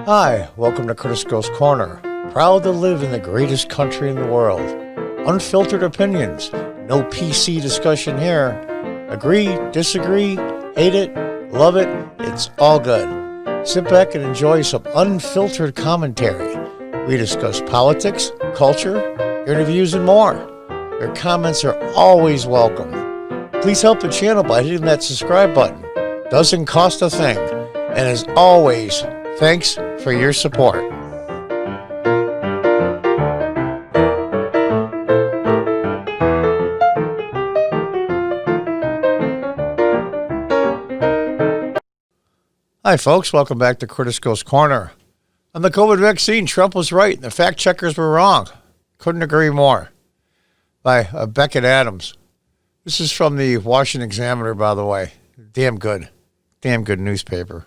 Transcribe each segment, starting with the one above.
Hi, welcome to Curtis Goes Corner. Proud to live in the greatest country in the world. Unfiltered opinions, no PC discussion here. Agree, disagree, hate it, love it, it's all good. Sit back and enjoy some unfiltered commentary. We discuss politics, culture, interviews, and more. Your comments are always welcome. Please help the channel by hitting that subscribe button. Doesn't cost a thing. And as always, thanks for your support. Hi folks, welcome back to Curtis Goes Corner. On the COVID vaccine, Trump was right and the fact checkers were wrong. Couldn't agree more. By Beckett Adams. This is from the Washington Examiner, by the way. Damn good newspaper.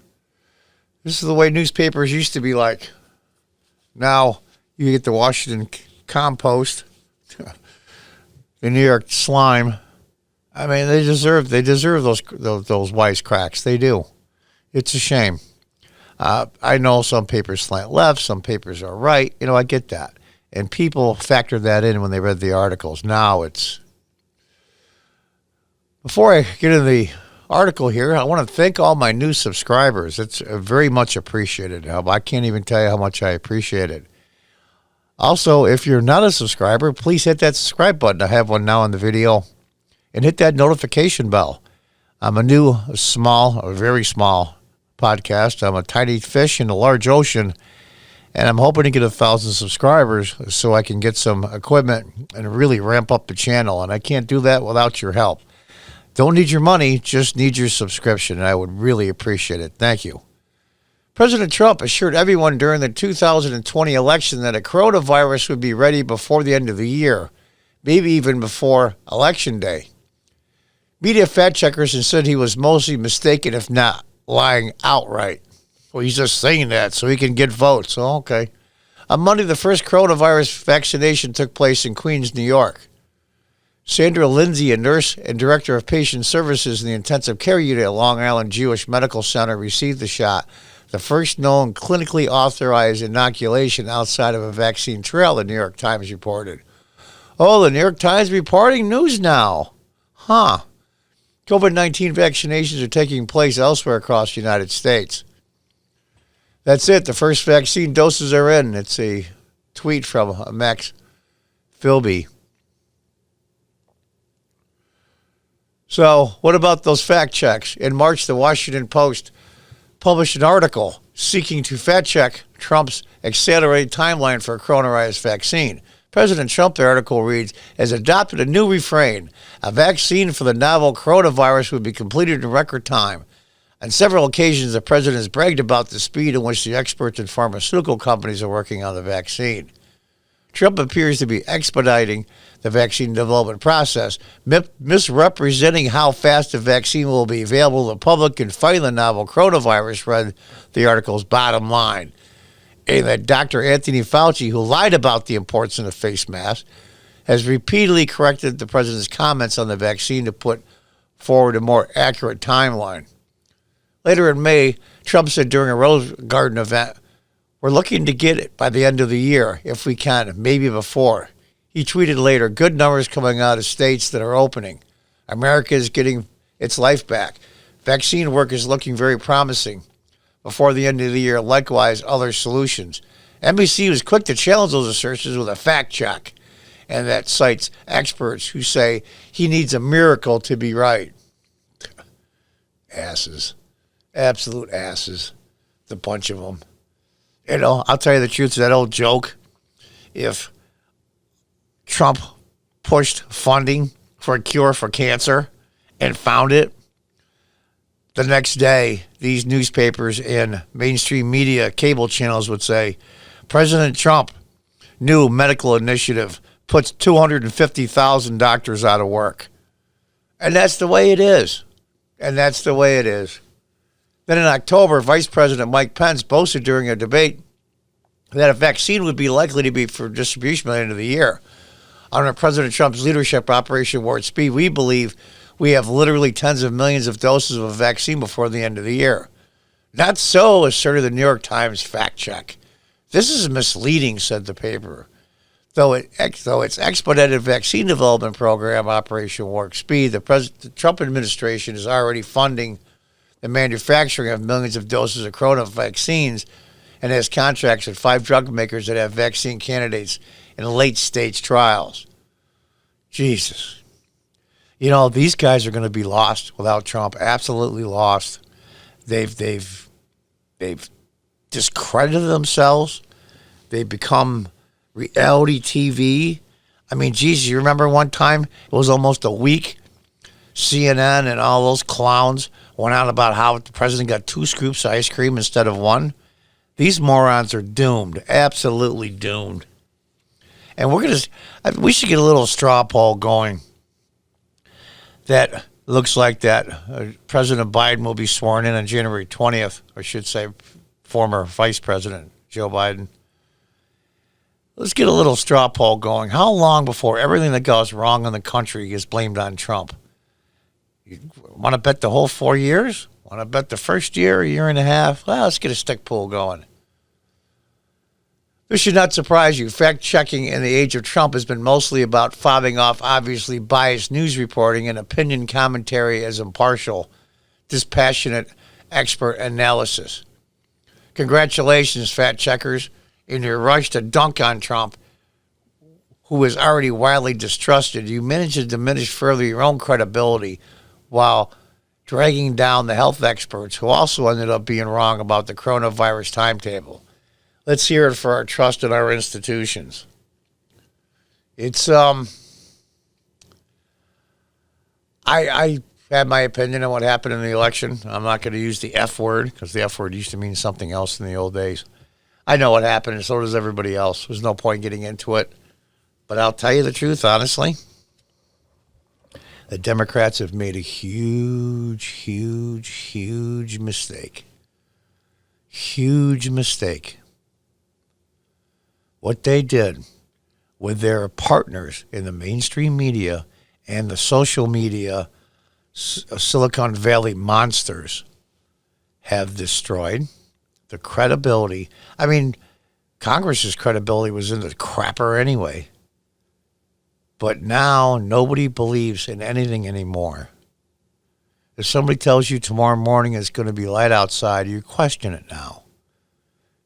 This is the way newspapers used to be like. Now you get the Washington Compost, the New York Slime. I mean, they deserve those wisecracks. They do. It's a shame. I know some papers slant left, some papers are right. You know, I get that. And people factored that in when they read the articles. Now it's... Before I get into the article here, I want to thank all my new subscribers. It's very much appreciated. I can't even tell you how much I appreciate it. Also, if you're not a subscriber, please hit that subscribe button. I have one now in the video. And hit that notification bell. I'm a very small podcast. I'm a tiny fish in a large ocean. And I'm hoping to get 1,000 subscribers so I can get some equipment and really ramp up the channel. And I can't do that without your help. Don't need your money, just need your subscription, and I would really appreciate it. Thank you. President Trump assured everyone during the 2020 election that a coronavirus would be ready before the end of the year, maybe even before Election Day. Media fact checkers said he was mostly mistaken, if not lying outright. Well, he's just saying that so he can get votes. Oh, okay. On Monday, the first coronavirus vaccination took place in Queens, New York. Sandra Lindsay, a nurse and director of patient services in the intensive care unit at Long Island Jewish Medical Center, received the shot, the first known clinically authorized inoculation outside of a vaccine trial, the New York Times reported. Oh, the New York Times reporting news now. Huh. COVID-19 vaccinations are taking place elsewhere across the United States. That's it. The first vaccine doses are in. It's a tweet from Max Philby. So what about those fact checks? In March, the Washington Post published an article seeking to fact check Trump's accelerated timeline for a coronavirus vaccine. President Trump, the article reads, has adopted a new refrain. A vaccine for the novel coronavirus would be completed in record time. On several occasions, the president has bragged about the speed in which the experts and pharmaceutical companies are working on the vaccine. Trump appears to be expediting the vaccine development process, misrepresenting how fast the vaccine will be available to the public in fighting the novel coronavirus, read the article's bottom line. And that Dr. Anthony Fauci, who lied about the importance of the face mask, has repeatedly corrected the president's comments on the vaccine to put forward a more accurate timeline. Later in May, Trump said during a Rose Garden event, "We're looking to get it by the end of the year, if we can, maybe before." He tweeted later, "Good numbers coming out of states that are opening. America is getting its life back. Vaccine work is looking very promising. Before the end of the year, likewise, other solutions." NBC was quick to challenge those assertions with a fact check, and that cites experts who say he needs a miracle to be right. Asses. Absolute asses. The bunch of them. You know, I'll tell you the truth, that old joke. If Trump pushed funding for a cure for cancer and found it, the next day, these newspapers and mainstream media cable channels would say, President Trump, new medical initiative, puts 250,000 doctors out of work. And that's the way it is. And that's the way it is. Then in October, Vice President Mike Pence boasted during a debate that a vaccine would be likely to be for distribution by the end of the year. Under President Trump's leadership, Operation Warp Speed, we believe we have literally tens of millions of doses of a vaccine before the end of the year. Not so, asserted the New York Times fact check. This is misleading, said the paper. Though its expedited vaccine development program, Operation Warp Speed, the Trump administration is already funding the manufacturing of millions of doses of corona vaccines and has contracts with 5 drug makers that have vaccine candidates in late-stage trials. Jesus. You know, these guys are going to be lost without Trump, absolutely lost. They've discredited themselves. They've become reality TV. I mean, Jesus, you remember one time, it was almost a week, CNN and all those clowns went on about how the president got 2 scoops of ice cream instead of 1. These morons are doomed, absolutely doomed. And we should get a little straw poll going that looks like that President Biden will be sworn in on January 20th, or I should say former Vice President Joe Biden. Let's get a little straw poll going. How long before everything that goes wrong in the country is blamed on Trump? You want to bet the whole 4 years? Want to bet the first year, a year and a half? Well, let's get a stick pool going. This should not surprise you. Fact-checking in the age of Trump has been mostly about fobbing off obviously biased news reporting and opinion commentary as impartial, dispassionate, expert analysis. Congratulations, fact-checkers. In your rush to dunk on Trump, who is already widely distrusted, you managed to diminish further your own credibility while dragging down the health experts who also ended up being wrong about the coronavirus timetable. Let's hear it for our trust in our institutions. It's, I had my opinion on what happened in the election. I'm not going to use the F word because the F word used to mean something else in the old days. I know what happened, and so does everybody else. There's no point getting into it. But I'll tell you the truth, honestly. The Democrats have made a huge, huge, huge mistake. Huge mistake. What they did with their partners in the mainstream media and the social media, Silicon Valley monsters, have destroyed the credibility. I mean, Congress's credibility was in the crapper anyway. But now nobody believes in anything anymore. If somebody tells you tomorrow morning it's going to be light outside, you question it now.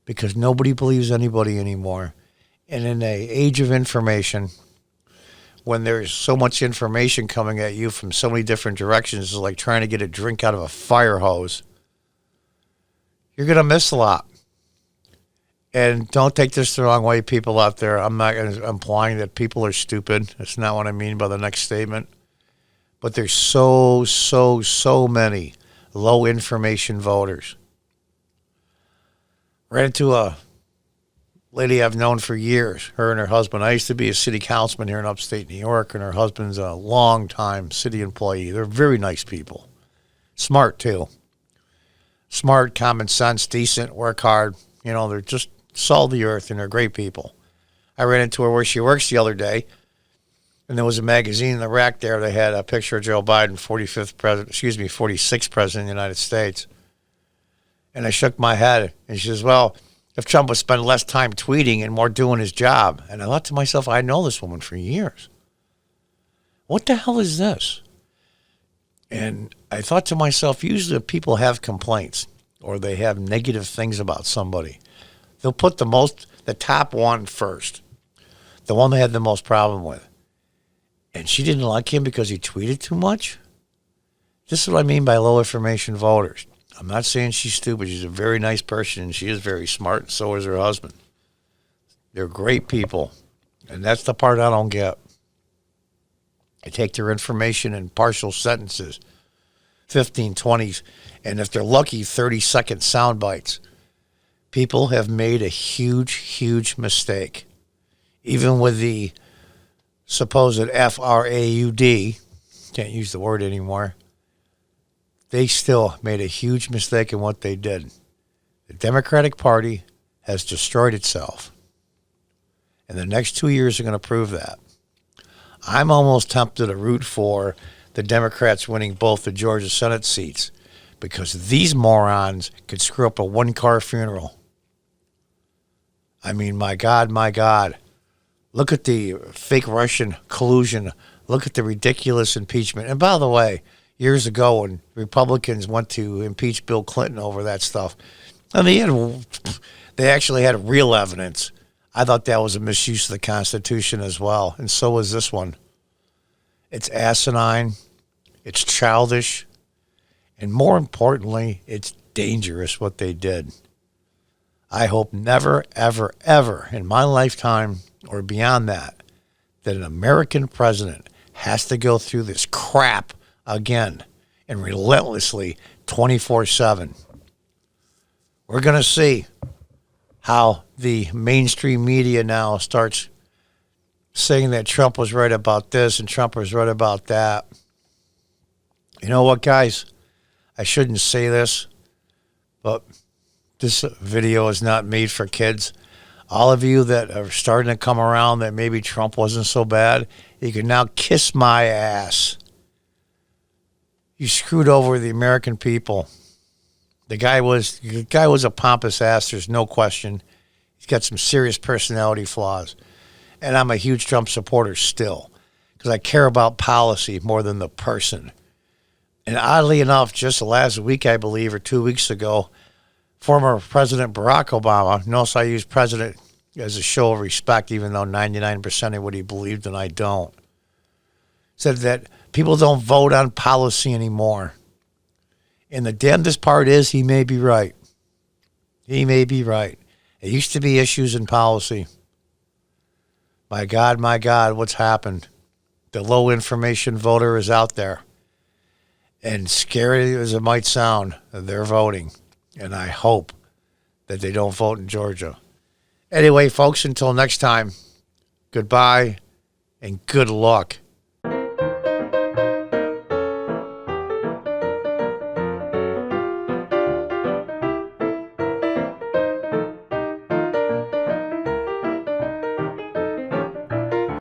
Because nobody believes anybody anymore. And in an age of information, when there's so much information coming at you from so many different directions, it's like trying to get a drink out of a fire hose. You're going to miss a lot. And don't take this the wrong way, people out there. I'm not implying that people are stupid. That's not what I mean by the next statement. But there's so many low information voters. Ran into a lady I've known for years, her and her husband. I used to be a city councilman here in upstate New York, and her husband's a long-time city employee. They're very nice people. Smart, too. Smart, common sense, decent, work hard. You know, they're just salt of the earth, and they're great people. I ran into her where she works the other day, and there was a magazine in the rack there. They had a picture of Joe Biden, 46th president of the United States. And I shook my head, and she says, well, if Trump would spend less time tweeting and more doing his job. And I thought to myself, I know this woman for years. What the hell is this? And I thought to myself, usually if people have complaints or they have negative things about somebody, they'll put the top one first, the one they had the most problem with. And she didn't like him because he tweeted too much? This is what I mean by low information voters. I'm not saying she's stupid. She's a very nice person, and she is very smart, and so is her husband. They're great people, and that's the part I don't get. They take their information in partial sentences, 15, 20s, and if they're lucky, 30-second sound bites. People have made a huge, huge mistake. Even with the supposed FRAUD, can't use the word anymore, they still made a huge mistake in what they did. The Democratic Party has destroyed itself. And the next 2 years are going to prove that. I'm almost tempted to root for the Democrats winning both the Georgia Senate seats because these morons could screw up a one-car funeral. I mean, my God, my God. Look at the fake Russian collusion. Look at the ridiculous impeachment. And by the way, years ago when Republicans went to impeach Bill Clinton over that stuff, and they actually had real evidence. I thought that was a misuse of the Constitution as well, and so was this one. It's asinine, it's childish, and more importantly, it's dangerous what they did. I hope never, ever, ever in my lifetime or beyond that an American president has to go through this crap again and relentlessly 24/7. We're going to see how the mainstream media now starts saying that Trump was right about this and Trump was right about that. You know what, guys? I shouldn't say this, but this video is not made for kids. All of you that are starting to come around that maybe Trump wasn't so bad, you can now kiss my ass. You screwed over the American people. The guy was a pompous ass, there's no question. He's got some serious personality flaws. And I'm a huge Trump supporter still because I care about policy more than the person. And oddly enough, just last week, I believe, or 2 weeks ago, former President Barack Obama, notice I use president as a show of respect, even though 99% of what he believed and I don't, said that people don't vote on policy anymore. And the damnedest part is he may be right. He may be right. It used to be issues in policy. My God, what's happened? The low information voter is out there. And scary as it might sound, they're voting. And I hope that they don't vote in Georgia. Anyway, folks, until next time, goodbye and good luck.